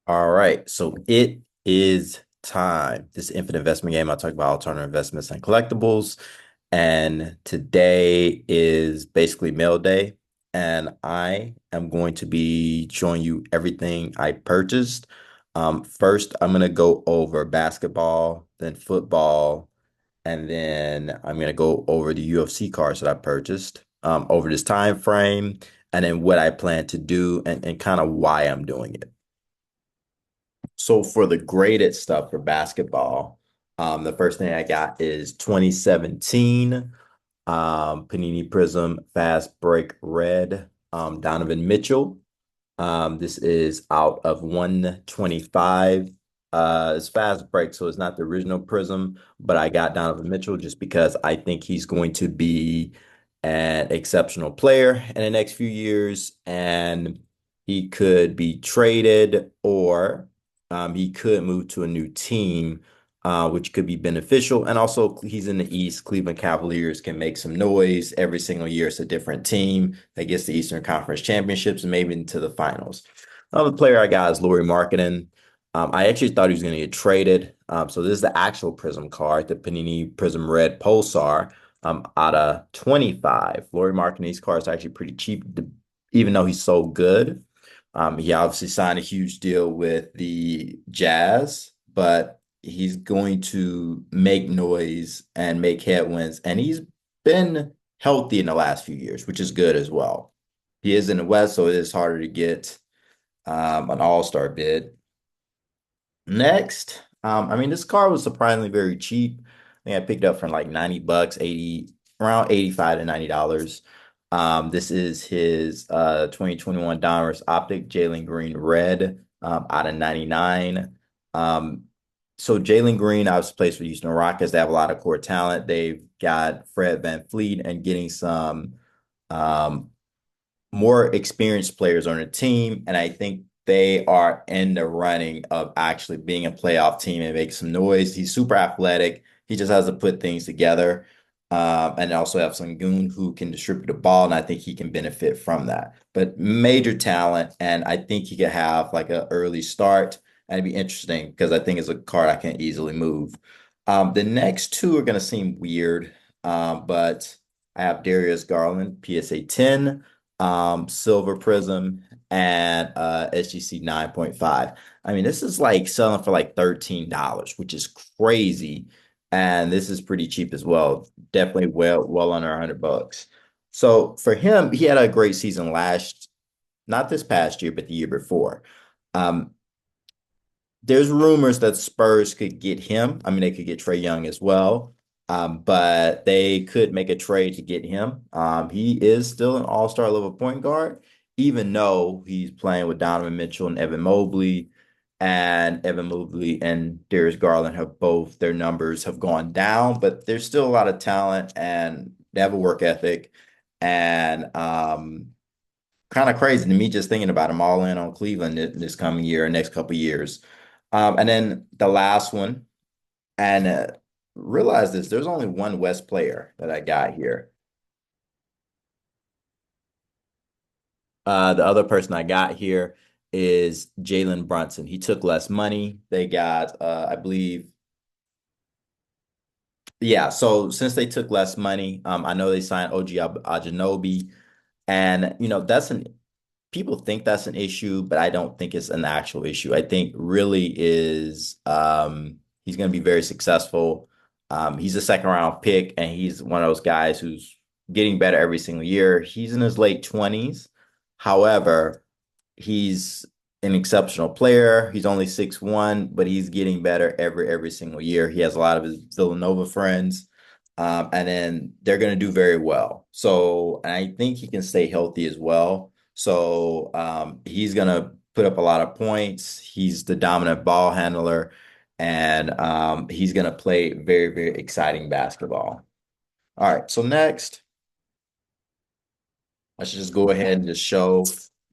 All right, so it is time. This infinite investment game, I talk about alternative investments and collectibles. And today is basically mail day. And I am going to be showing you everything I purchased. First, I'm going to go over basketball, then football, and then I'm going to go over the UFC cards that I purchased over this time frame, and then what I plan to do and kind of why I'm doing it. So for the graded stuff for basketball, the first thing I got is 2017 Panini Prism Fast Break Red Donovan Mitchell. This is out of 125. It's fast break, so it's not the original Prism, but I got Donovan Mitchell just because I think he's going to be an exceptional player in the next few years, and he could be traded or he could move to a new team, which could be beneficial. And also, he's in the East. Cleveland Cavaliers can make some noise every single year. It's a different team that gets the Eastern Conference Championships and maybe into the finals. Another player I got is Laurie Markkinen. I actually thought he was going to get traded. So this is the actual Prism card, the Panini Prism Red Pulsar, out of 25. Laurie Markkinen's card is actually pretty cheap, even though he's so good. He obviously signed a huge deal with the Jazz, but he's going to make noise and make headwinds, and he's been healthy in the last few years, which is good as well. He is in the West, so it is harder to get an all-star bid. Next, I mean, this car was surprisingly very cheap. I think I picked it up for like 90 bucks, 80, around 85 to $90. This is his 2021 Donruss Optic Jalen Green Red out of 99. Um, so Jalen Green obviously plays for the Houston Rockets. They have a lot of core talent. They've got Fred VanVleet and getting some um, more experienced players on the team, and I think they are in the running of actually being a playoff team and make some noise. He's super athletic. He just has to put things together. And also have some goon who can distribute the ball, and I think he can benefit from that. But major talent, and I think he could have like an early start, and it'd be interesting because I think it's a card I can easily move. The next two are going to seem weird, but I have Darius Garland, PSA 10 Silver Prism, and SGC 9.5. I mean, this is like selling for like $13, which is crazy. And this is pretty cheap as well. Definitely well under 100 bucks. So for him, he had a great season not this past year, but the year before. Um, there's rumors that Spurs could get him. I mean, they could get Trae Young as well. But they could make a trade to get him. He is still an all-star level point guard, even though he's playing with Donovan Mitchell and Evan Mobley. And Evan Mobley and Darius Garland have both, their numbers have gone down, but there's still a lot of talent and they have a work ethic. And kind of crazy to me just thinking about them all in on Cleveland this coming year and next couple of years. And then the last one, and realize this, there's only one West player that I got here. The other person I got here is Jalen Brunson. He took less money. They got, I believe, yeah. So since they took less money, I know they signed OG Anunoby, and that's an people think that's an issue, but I don't think it's an actual issue. I think really is he's going to be very successful. He's a second round pick, and he's one of those guys who's getting better every single year. He's in his late 20s. However, he's an exceptional player. He's only 6'1", but he's getting better every single year. He has a lot of his Villanova friends. And then they're going to do very well. So I think he can stay healthy as well. So he's going to put up a lot of points. He's the dominant ball handler, and he's going to play very exciting basketball. All right. So next, let's just go ahead and just show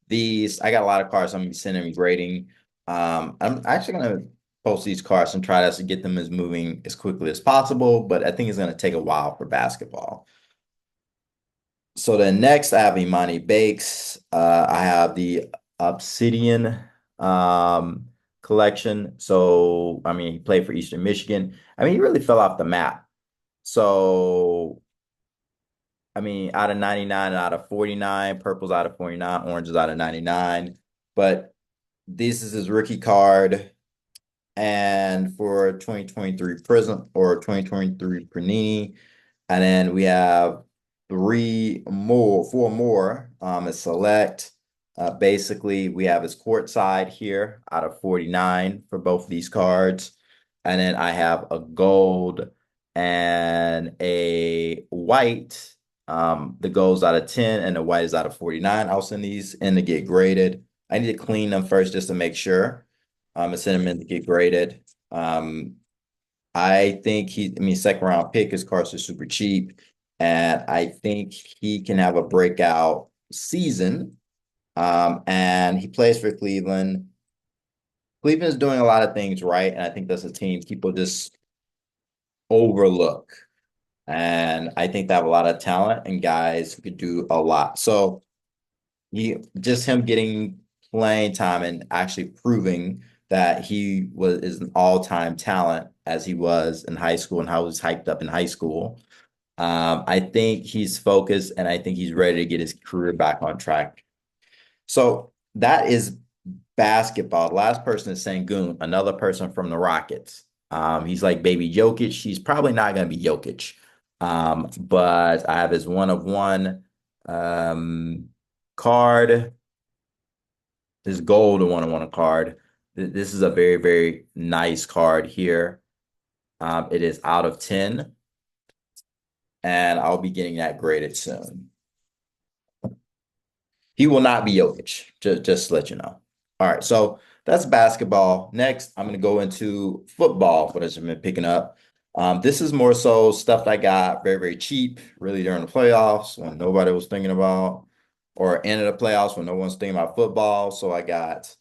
these. I got a lot of cards. I'm gonna be sending and grading. I'm actually gonna post these cards and try to get them as moving as quickly as possible, but I think it's gonna take a while for basketball. So then next I have Imani Bakes. I have the Obsidian. collection. So, I mean, he played for Eastern Michigan. I mean, he really fell off the map. So, I mean, out of 99 and out of 49, purple's out of 49, orange is out of 99. But this is his rookie card. And for 2023 Prism or 2023 Panini, and then we have four more. A select. Basically, we have his court side here out of 49 for both of these cards. And then I have a gold and a white. The gold's out of 10 and the white is out of 49. I'll send these in to get graded. I need to clean them first just to make sure. And send them in to get graded. I think I mean, second round pick. His cards are super cheap. And I think he can have a breakout season. And he plays for Cleveland. Cleveland is doing a lot of things right. And I think that's a team people just overlook. And I think they have a lot of talent and guys who could do a lot. So just him getting playing time and actually proving that he is an all-time talent as he was in high school and how he was hyped up in high school. I think he's focused and I think he's ready to get his career back on track. So that is basketball. The last person is Sengun, another person from the Rockets. He's like baby Jokic. He's probably not going to be Jokic. But I have his one of one card, his gold one of one card. This is a very, very nice card here. It is out of 10, and I'll be getting that graded soon. He will not be Jokic, just to let you know. All right, so that's basketball. Next, I'm going to go into football, what I've been picking up. This is more so stuff I got very, very cheap, really during the playoffs when nobody was thinking about, or end of the playoffs when no one's thinking about football. So I got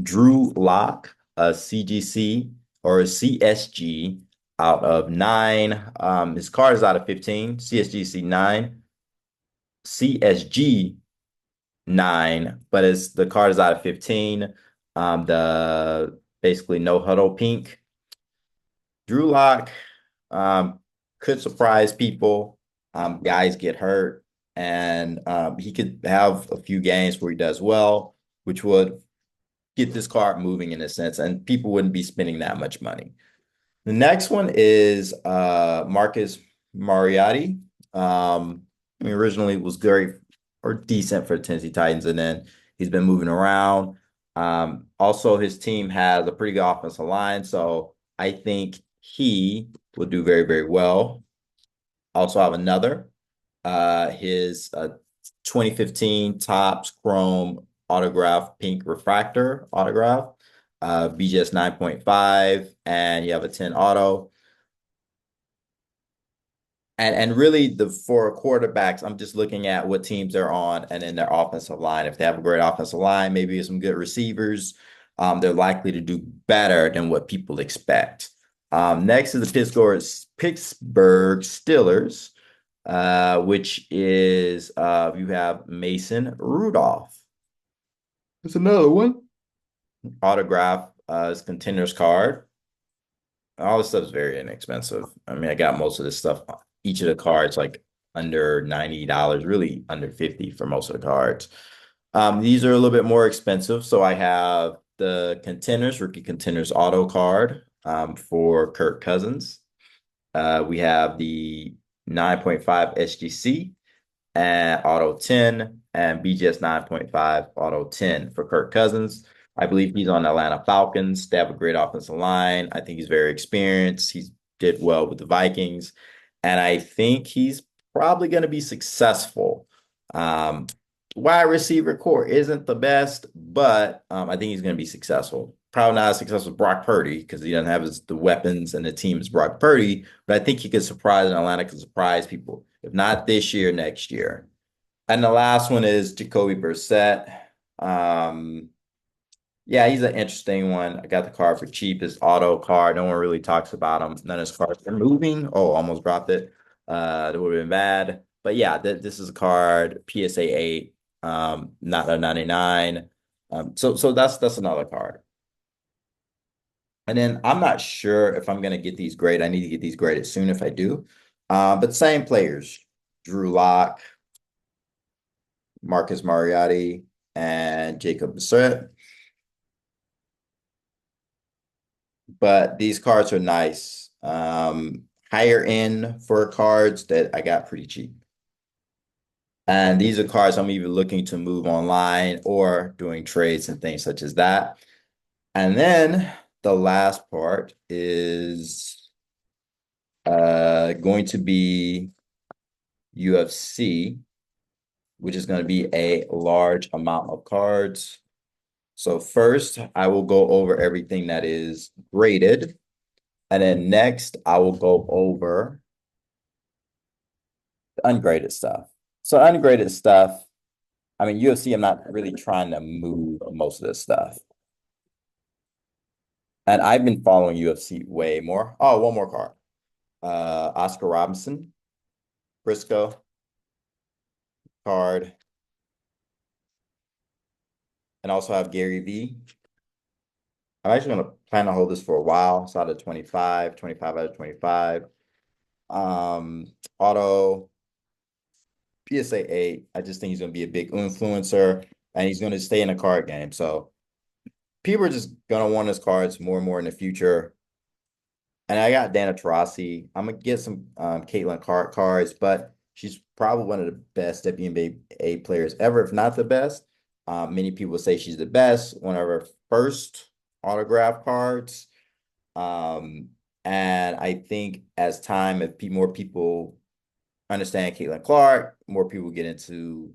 Drew Lock, a CGC or a CSG out of 9. His card is out of 15, CSGC 9, CSG 9, but it's the card is out of 15. The basically no huddle pink. Drew Lock could surprise people. Guys get hurt, and he could have a few games where he does well, which would get this card moving in a sense, and people wouldn't be spending that much money. The next one is Marcus Mariota. I mean, originally was great or decent for the Tennessee Titans, and then he's been moving around. Also, his team has a pretty good offensive line, so I think he will do very, very well. Also have another, his 2015 Topps Chrome autograph pink refractor autograph, BGS 9.5, and you have a 10 auto. And really the for quarterbacks, I'm just looking at what teams they're on and then their offensive line. If they have a great offensive line, maybe some good receivers, they're likely to do better than what people expect. Next is the Pittsburgh Steelers, which is you have Mason Rudolph. There's another one. Autograph is contenders card. All this stuff is very inexpensive. I mean, I got most of this stuff. Each of the cards like under $90, really under 50 for most of the cards. These are a little bit more expensive. So I have the contenders, rookie contenders auto card for Kirk Cousins. We have the 9.5 SGC and auto 10 and BGS 9.5 auto 10 for Kirk Cousins. I believe he's on the Atlanta Falcons. They have a great offensive line. I think he's very experienced. He did well with the Vikings. And I think he's probably going to be successful. Wide receiver core isn't the best, but I think he's going to be successful. Probably not as successful as Brock Purdy because he doesn't have the weapons and the team as Brock Purdy, but I think he could surprise, and Atlanta could surprise people. If not this year, next year. And the last one is Jacoby Brissett. Yeah, he's an interesting one. I got the card for cheap. His auto card. No one really talks about him. None of his cards are moving. Oh, almost dropped it. That would have been bad. But yeah, this is a card, PSA 8, not a 99. So that's another card. And then I'm not sure if I'm going to get these graded. I need to get these graded soon if I do. But same players, Drew Lock, Marcus Mariotti, and Jacob Brissett. But these cards are nice. Higher end for cards that I got pretty cheap. And these are cards I'm even looking to move online or doing trades and things such as that. And then the last part is going to be UFC, which is going to be a large amount of cards. So first, I will go over everything that is graded. And then next, I will go over the ungraded stuff. So ungraded stuff, I mean, UFC, I'm not really trying to move most of this stuff. And I've been following UFC way more. Oh, one more card. Oscar Robinson, Briscoe card, and also have Gary V. I'm actually going to plan to hold this for a while. It's out of 25, 25 out of 25. Um, Auto, PSA 8. I just think he's going to be a big influencer and he's going to stay in the card game. So people are just going to want his cards more and more in the future. And I got Dana Taurasi. I'm gonna get some Caitlin Clark cards, but she's probably one of the best WNBA players ever, if not the best. Many people say she's the best. One of her first autograph cards. Um, and I think as time, if more people understand Caitlin Clark, more people get into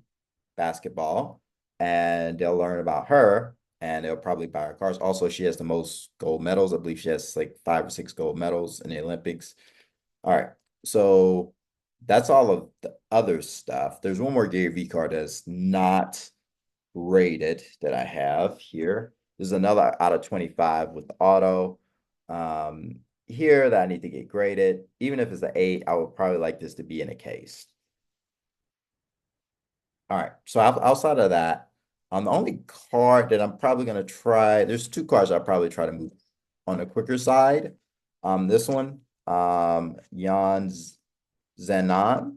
basketball and they'll learn about her and they'll probably buy her cars. Also, she has the most gold medals. I believe she has like 5 or 6 gold medals in the Olympics. All right. So that's all of the other stuff. There's one more Gary V card that's not rated that I have here. There's another out of 25 with auto. Here that I need to get graded. Even if it's an 8, I would probably like this to be in a case. All right. So outside of that, the only card that I'm probably going to try, there's 2 cards I'll probably try to move on the quicker side. This one, Yan Zenan,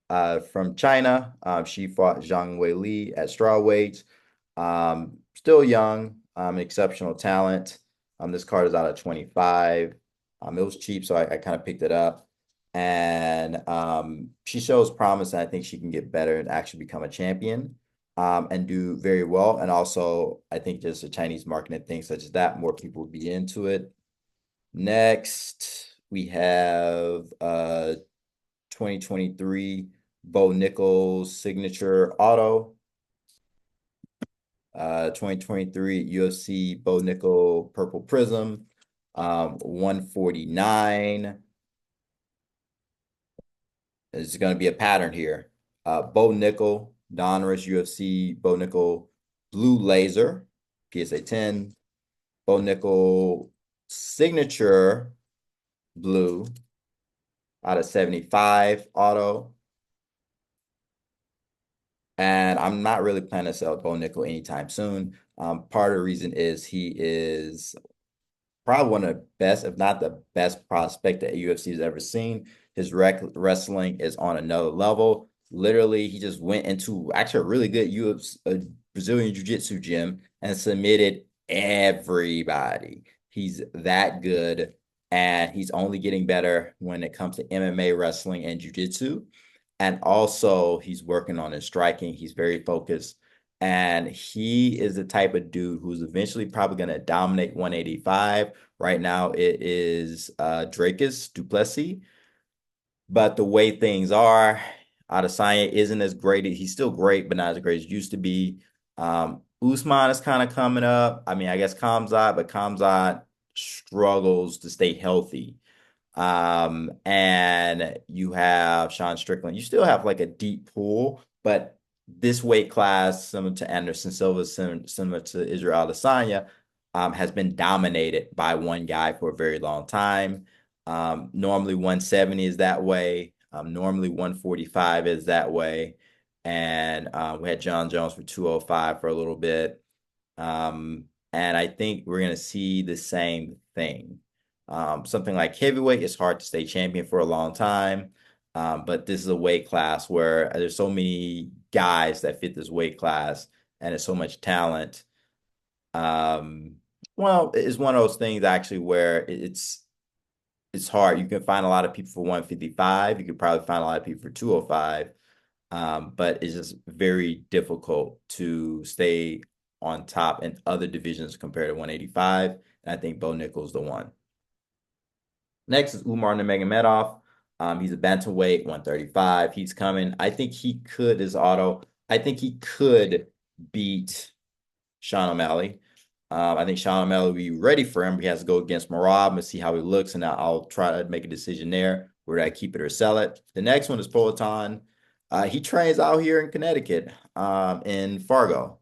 from China. She fought Zhang Weili at strawweight. Still young, exceptional talent. This card is out of 25. It was cheap, so I kind of picked it up. And she shows promise, and I think she can get better and actually become a champion and do very well. And also, I think just the Chinese market and things such as that, more people would be into it. Next, we have 2023 Bo Nichols signature auto. 2023 UFC Bo Nickel Purple Prism, 149. There's going to be a pattern here. Bo Nickel, Donruss UFC Bo Nickel Blue Laser, PSA 10. Bo Nickel Signature Blue out of 75 auto. And I'm not really planning to sell Bo Nickel anytime soon. Part of the reason is he is probably one of the best, if not the best prospect that UFC has ever seen. His wrestling is on another level. Literally, he just went into actually a really good UFC, Brazilian Jiu-Jitsu gym and submitted everybody. He's that good, and he's only getting better when it comes to MMA wrestling and Jiu-Jitsu. And also, he's working on his striking. He's very focused. And he is the type of dude who's eventually probably going to dominate 185. Right now, it is Dracus du Plessis. But the way things are, Adesanya isn't as great. He's still great, but not as great as he used to be. Usman is kind of coming up. I mean, I guess Khamzat, but Khamzat struggles to stay healthy. And you have Sean Strickland. You still have like a deep pool, but this weight class, similar to Anderson Silva, similar to Israel Adesanya, has been dominated by one guy for a very long time. Normally 170 is that way. Normally 145 is that way. And we had John Jones for 205 for a little bit. And I think we're going to see the same thing. Something like heavyweight is hard to stay champion for a long time. But this is a weight class where there's so many guys that fit this weight class and there's so much talent. Um, well, it's one of those things actually where it's hard. You can find a lot of people for 155. You could probably find a lot of people for 205. But it's just very difficult to stay on top in other divisions compared to 185. And I think Bo Nickel's the one. Next is Umar Nurmagomedov. He's a bantamweight, 135. He's coming. I think he could, his auto, I think he could beat Sean O'Malley. I think Sean O'Malley will be ready for him. He has to go against Marab and see how he looks, and I'll try to make a decision there where I keep it or sell it. The next one is Poatan. He trains out here in Connecticut, in Fargo,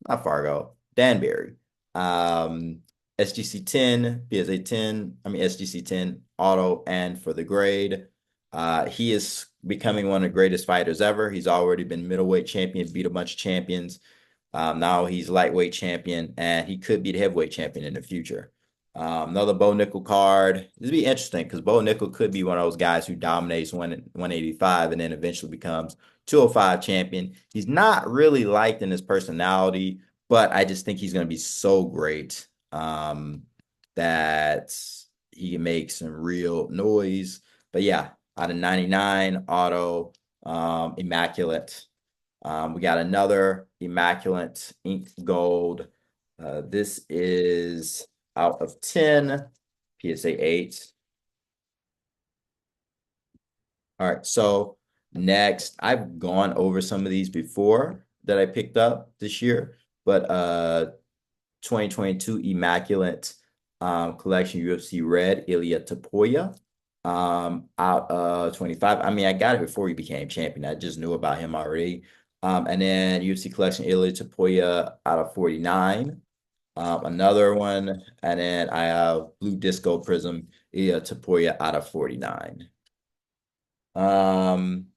not Fargo, Danbury. SGC 10, PSA 10, I mean SGC 10 auto and for the grade. He is becoming one of the greatest fighters ever. He's already been middleweight champion, beat a bunch of champions. Now he's lightweight champion, and he could be the heavyweight champion in the future. Another Bo Nickel card. This would be interesting because Bo Nickel could be one of those guys who dominates 185 and then eventually becomes 205 champion. He's not really liked in his personality, but I just think he's going to be so great that he can make some real noise. But yeah, out of 99 auto, immaculate. We got another immaculate ink gold. This is out of 10, PSA 8. All right, so next, I've gone over some of these before that I picked up this year, but 2022 Immaculate Collection UFC Red, Ilya Tapoya, out of 25. I mean, I got it before he became champion. I just knew about him already. And then UFC Collection Ilya Tapoya out of 49. Another one, and then I have Blue Disco Prism Ilya Tapoya out of 49. Um,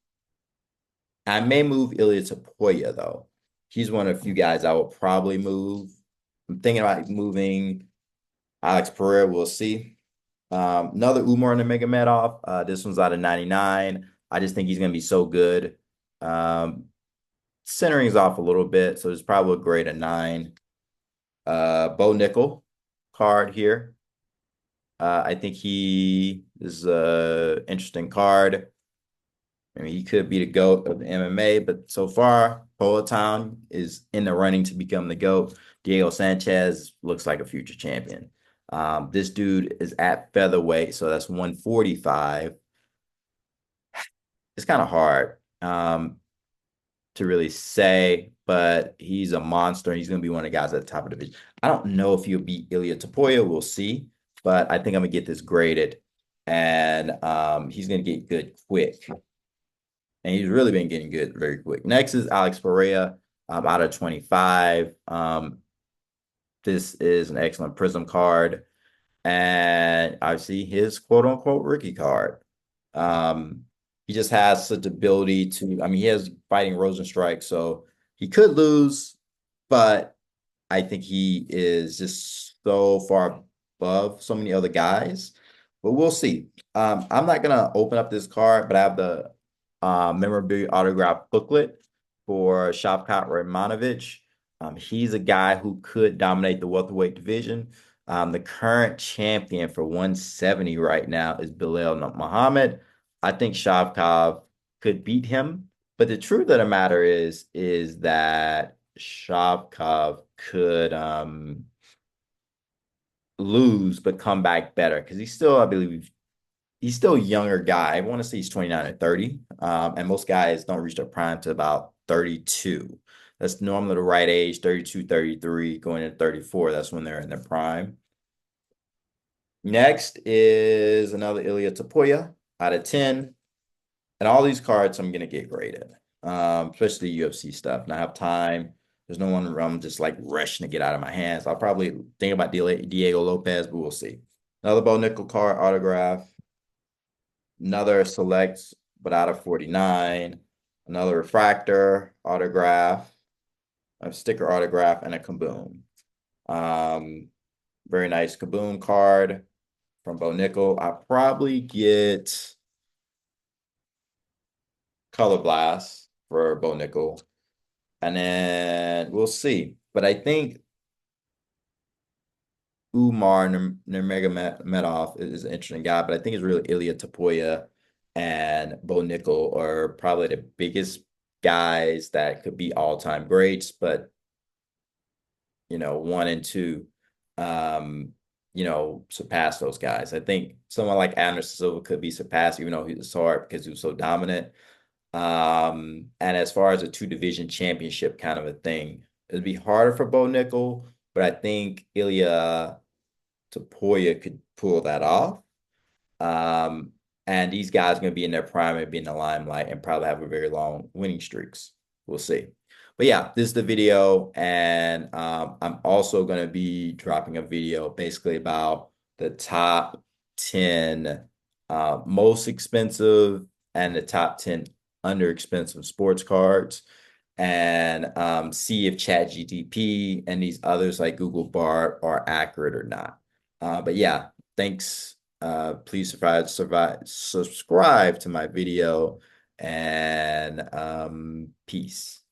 I may move Ilya Tapoya though. He's one of the few guys I will probably move. I'm thinking about moving Alex Pereira. We'll see. Another Umar Nurmagomedov. This one's out of 99. I just think he's going to be so good. Centering's off a little bit, so it's probably a grade of 9. Bo Nickel card here. I think he is a interesting card. I mean, he could be the GOAT of the MMA, but so far, Town is in the running to become the GOAT. Diego Sanchez looks like a future champion. This dude is at featherweight, so that's 145. It's kind of hard to really say, but he's a monster. He's going to be one of the guys at the top of the division. I don't know if he'll beat Ilya Tapoya. We'll see, but I think I'm going to get this graded, and he's going to get good quick. And he's really been getting good very quick. Next is Alex Pereira out of 25. This is an excellent Prism card. And I see his quote unquote rookie card. He just has such ability to, I mean, he has fighting Rosenstrike, so he could lose, but I think he is just so far above so many other guys. But we'll see. I'm not gonna open up this card, but I have the memorabilia autograph booklet for Shavkat Rakhmonov. He's a guy who could dominate the welterweight division. The current champion for 170 right now is Bilal Muhammad. I think Shavkat could beat him, but the truth of the matter is that Shavkat could lose but come back better because he's still, I believe, he's still a younger guy. I want to say he's 29 or 30. And most guys don't reach their prime to about 32. That's normally the right age, 32, 33, going into 34. That's when they're in their prime. Next is another Ilya Tapoya out of 10. And all these cards I'm going to get graded, especially UFC stuff. And I have time. There's no one I'm just like rushing to get out of my hands. I'll probably think about Diego Lopez, but we'll see. Another Bo Nickel card autograph. Another select, but out of 49. Another refractor autograph, a sticker autograph, and a kaboom. Um, Very nice Kaboom card from Bo Nickel. I probably get Color Blast for Bo Nickel, and then we'll see. But I think Umar Nurmagomedov is an interesting guy, but I think it's really Ilya Tapoya and Bo Nickel are probably the biggest guys that could be all-time greats, but one and two, um, surpass those guys. I think someone like Anderson Silva could be surpassed, even though he was hard because he was so dominant. And as far as a two division championship kind of a thing, it'd be harder for Bo Nickel, but I think Ilya Tapoya could pull that off. Um, and these guys are going to be in their prime and be in the limelight and probably have a very long winning streaks. We'll see. But yeah, this is the video. And I'm also going to be dropping a video basically about the top 10 most expensive and the top 10 under expensive sports cards and see if ChatGPT and these others like Google Bard are accurate or not. But yeah, thanks. Please subscribe to my video and peace.